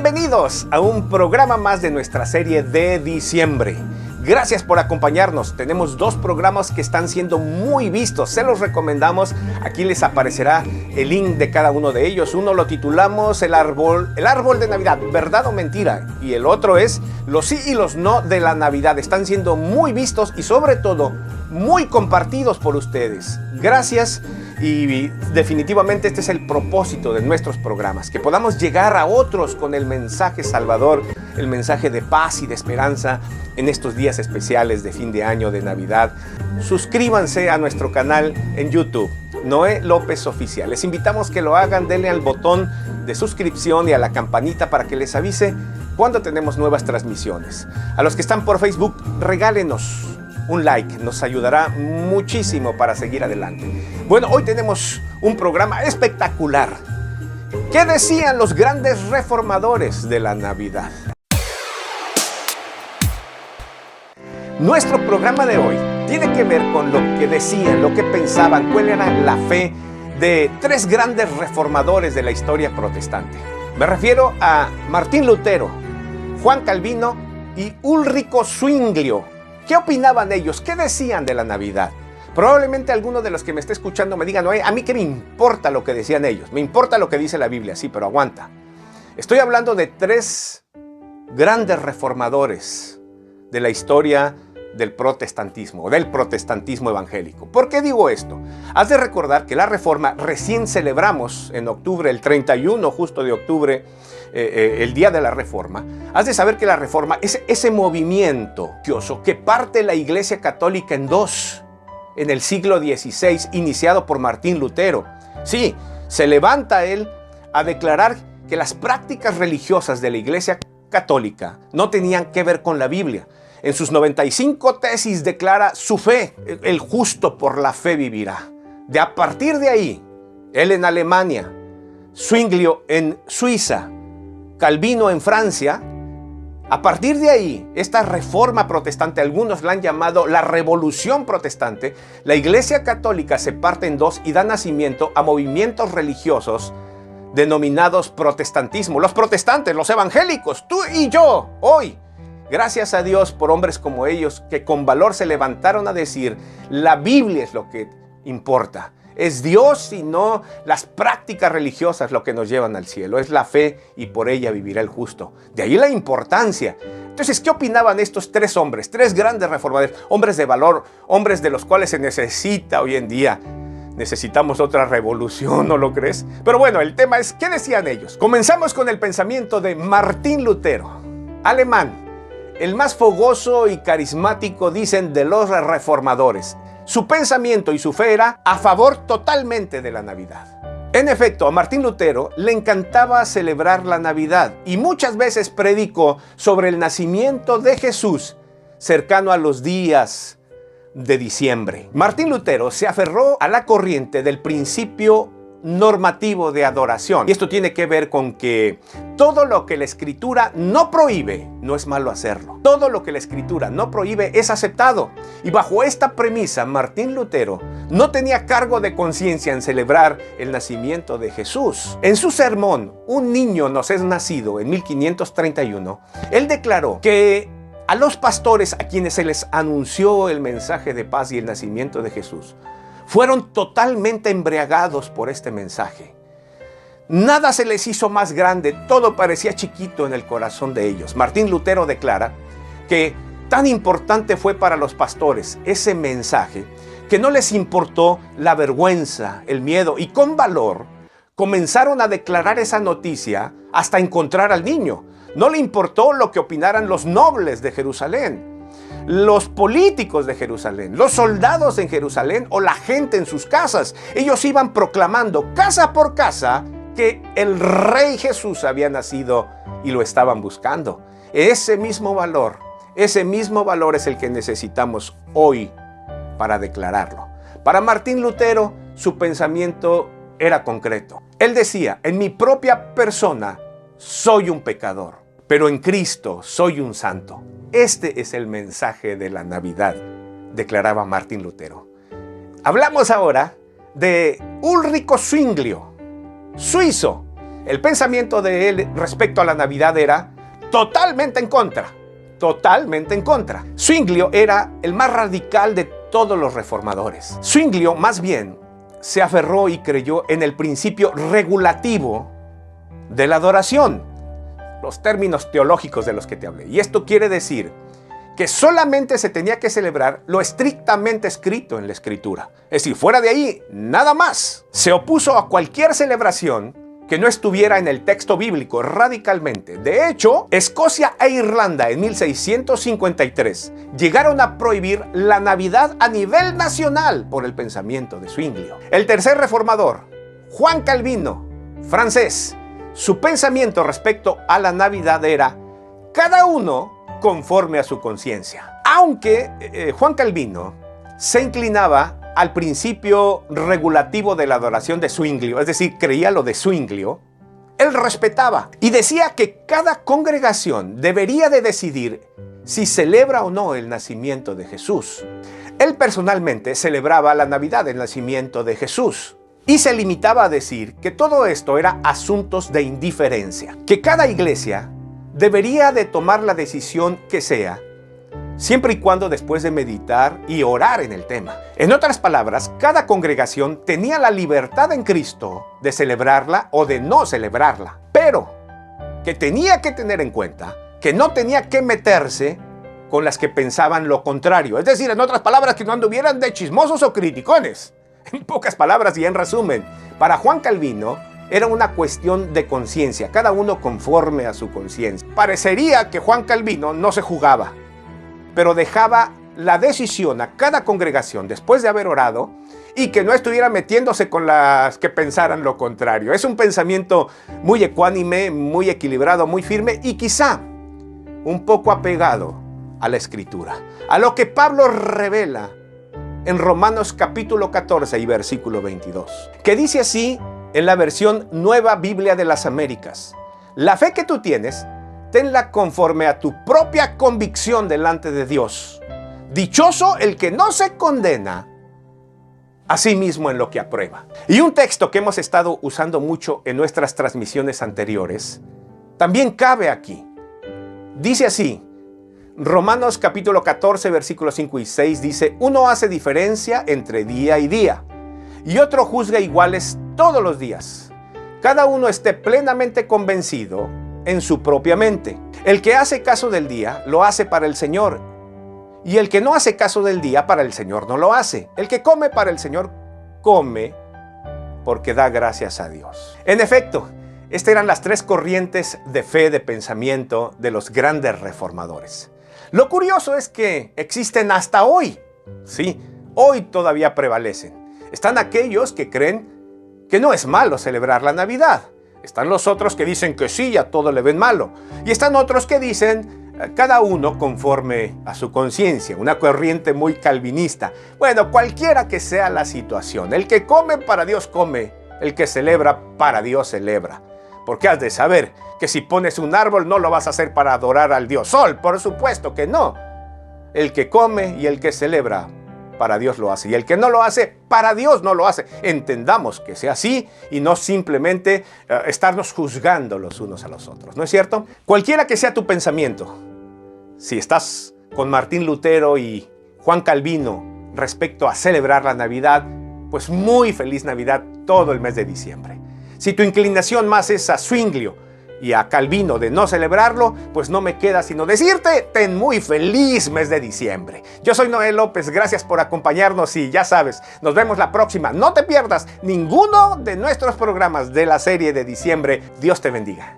Bienvenidos a un programa más de nuestra serie de diciembre. Gracias por acompañarnos. Tenemos dos programas que están siendo muy vistos. Se los recomendamos. Aquí les aparecerá el link de cada uno de ellos. Uno lo titulamos el árbol de Navidad, ¿verdad o mentira? Y el otro es los sí y los no de la Navidad. Están siendo muy vistos y sobre todo muy compartidos por ustedes. Gracias. Y definitivamente este es el propósito de nuestros programas, que podamos llegar a otros con el mensaje salvador, el mensaje de paz y de esperanza en estos días especiales de fin de año, de Navidad. Suscríbanse a nuestro canal en YouTube, Noé López Oficial. Les invitamos que lo hagan, denle al botón de suscripción y a la campanita para que les avise cuando tenemos nuevas transmisiones. A los que están por Facebook, regálenos un like, nos ayudará muchísimo para seguir adelante. Bueno, hoy tenemos un programa espectacular. ¿Qué decían los grandes reformadores de la Navidad? Nuestro programa de hoy tiene que ver con lo que decían, lo que pensaban, cuál era la fe de tres grandes reformadores de la historia protestante. Me refiero a Martín Lutero, Juan Calvino y Ulrico Zwinglio. ¿Qué opinaban ellos? ¿Qué decían de la Navidad? Probablemente alguno de los que me esté escuchando me digan, oye, a mí qué me importa lo que decían ellos. Me importa lo que dice la Biblia, sí, pero aguanta. Estoy hablando de tres grandes reformadores de la historia del protestantismo evangélico. ¿Por qué digo esto? Has de recordar que la Reforma recién celebramos en octubre, el 31 justo de octubre, el día de la Reforma. Has de saber que la Reforma es ese movimiento que parte la Iglesia Católica en dos en el siglo XVI, iniciado por Martín Lutero. Sí, se levanta él a declarar que las prácticas religiosas de la Iglesia Católica no tenían que ver con la Biblia. En sus 95 tesis declara su fe, el justo por la fe vivirá. A partir de ahí, él en Alemania, Zwinglio en Suiza, Calvino en Francia, a partir de ahí, esta reforma protestante, algunos la han llamado la revolución protestante, la Iglesia Católica se parte en dos y da nacimiento a movimientos religiosos denominados protestantismo. Los protestantes, los evangélicos, tú y yo, hoy. Gracias a Dios por hombres como ellos que con valor se levantaron a decir, la Biblia es lo que importa. Es Dios y no las prácticas religiosas lo que nos llevan al cielo. Es la fe y por ella vivirá el justo. De ahí la importancia. Entonces, ¿qué opinaban estos tres hombres? Tres grandes reformadores, hombres de valor, hombres de los cuales se necesita hoy en día. Necesitamos otra revolución, ¿no lo crees? Pero bueno, el tema es, ¿qué decían ellos? Comenzamos con el pensamiento de Martín Lutero, alemán. El más fogoso y carismático, dicen, de los reformadores. Su pensamiento y su fe era a favor totalmente de la Navidad. En efecto, a Martín Lutero le encantaba celebrar la Navidad y muchas veces predicó sobre el nacimiento de Jesús cercano a los días de diciembre. Martín Lutero se aferró a la corriente del principio normativo de adoración. Y esto tiene que ver con que todo lo que la Escritura no prohíbe, no es malo hacerlo. Todo lo que la Escritura no prohíbe es aceptado. Y bajo esta premisa, Martín Lutero no tenía cargo de conciencia en celebrar el nacimiento de Jesús. En su sermón, Un niño nos es nacido, en 1531, él declaró que a los pastores a quienes se les anunció el mensaje de paz y el nacimiento de Jesús, fueron totalmente embriagados por este mensaje. Nada se les hizo más grande, todo parecía chiquito en el corazón de ellos. Martín Lutero declara que tan importante fue para los pastores ese mensaje que no les importó la vergüenza, el miedo, y con valor comenzaron a declarar esa noticia hasta encontrar al niño. No le importó lo que opinaran los nobles de Jerusalén, los políticos de Jerusalén, los soldados en Jerusalén o la gente en sus casas. Ellos iban proclamando casa por casa que el Rey Jesús había nacido y lo estaban buscando. Ese mismo valor es el que necesitamos hoy para declararlo. Para Martín Lutero, su pensamiento era concreto. Él decía, en mi propia persona soy un pecador, pero en Cristo soy un santo. Este es el mensaje de la Navidad, declaraba Martín Lutero. Hablamos ahora de Ulrico Zwinglio, suizo. El pensamiento de él respecto a la Navidad era totalmente en contra. Totalmente en contra. Zwinglio era el más radical de todos los reformadores. Zwinglio, más bien, se aferró y creyó en el principio regulativo de la adoración. Los términos teológicos de los que te hablé. Y esto quiere decir que solamente se tenía que celebrar lo estrictamente escrito en la Escritura. Es decir, fuera de ahí, nada más. Se opuso a cualquier celebración que no estuviera en el texto bíblico radicalmente. De hecho, Escocia e Irlanda en 1653 llegaron a prohibir la Navidad a nivel nacional por el pensamiento de Zwinglio. El tercer reformador, Juan Calvino, francés, su pensamiento respecto a la Navidad era cada uno conforme a su conciencia. Aunque Juan Calvino se inclinaba al principio regulativo de la adoración de Zwinglio, es decir, creía lo de Zwinglio, él respetaba y decía que cada congregación debería de decidir si celebra o no el nacimiento de Jesús. Él personalmente celebraba la Navidad, el nacimiento de Jesús, y se limitaba a decir que todo esto era asuntos de indiferencia, que cada iglesia debería de tomar la decisión que sea, siempre y cuando después de meditar y orar en el tema. En otras palabras, cada congregación tenía la libertad en Cristo de celebrarla o de no celebrarla, pero que tenía que tener en cuenta que no tenía que meterse con las que pensaban lo contrario. Es decir, en otras palabras, que no anduvieran de chismosos o criticones. En pocas palabras y en resumen, para Juan Calvino era una cuestión de conciencia, cada uno conforme a su conciencia. Parecería que Juan Calvino no se jugaba, pero dejaba la decisión a cada congregación después de haber orado y que no estuviera metiéndose con las que pensaran lo contrario. Es un pensamiento muy ecuánime, muy equilibrado, muy firme y quizá un poco apegado a la Escritura, a lo que Pablo revela en Romanos capítulo 14 y versículo 22, que dice así en la versión Nueva Biblia de las Américas: la fe que tú tienes, tenla conforme a tu propia convicción delante de Dios. Dichoso el que no se condena a sí mismo en lo que aprueba. Y un texto que hemos estado usando mucho en nuestras transmisiones anteriores, también cabe aquí. Dice así, Romanos capítulo 14, versículos 5 y 6 dice: uno hace diferencia entre día y día, y otro juzga iguales todos los días. Cada uno esté plenamente convencido en su propia mente. El que hace caso del día, lo hace para el Señor. Y el que no hace caso del día, para el Señor no lo hace. El que come para el Señor, come porque da gracias a Dios. En efecto, estas eran las tres corrientes de fe, de pensamiento de los grandes reformadores. Lo curioso es que existen hasta hoy. Sí, hoy todavía prevalecen. Están aquellos que creen que no es malo celebrar la Navidad. Están los otros que dicen que sí, a todo le ven malo. Y están otros que dicen cada uno conforme a su conciencia, una corriente muy calvinista. Bueno, cualquiera que sea la situación, el que come para Dios come, el que celebra para Dios celebra. Porque has de saber que si pones un árbol no lo vas a hacer para adorar al Dios Sol, por supuesto que no. El que come y el que celebra, para Dios lo hace. Y el que no lo hace, para Dios no lo hace. Entendamos que sea así y no simplemente estarnos juzgando los unos a los otros. ¿No es cierto? Cualquiera que sea tu pensamiento, si estás con Martín Lutero y Juan Calvino respecto a celebrar la Navidad, pues muy feliz Navidad todo el mes de diciembre. Si tu inclinación más es a Zwinglio y a Calvino de no celebrarlo, pues no me queda sino decirte, ten muy feliz mes de diciembre. Yo soy Noé López, gracias por acompañarnos y ya sabes, nos vemos la próxima. No te pierdas ninguno de nuestros programas de la serie de diciembre. Dios te bendiga.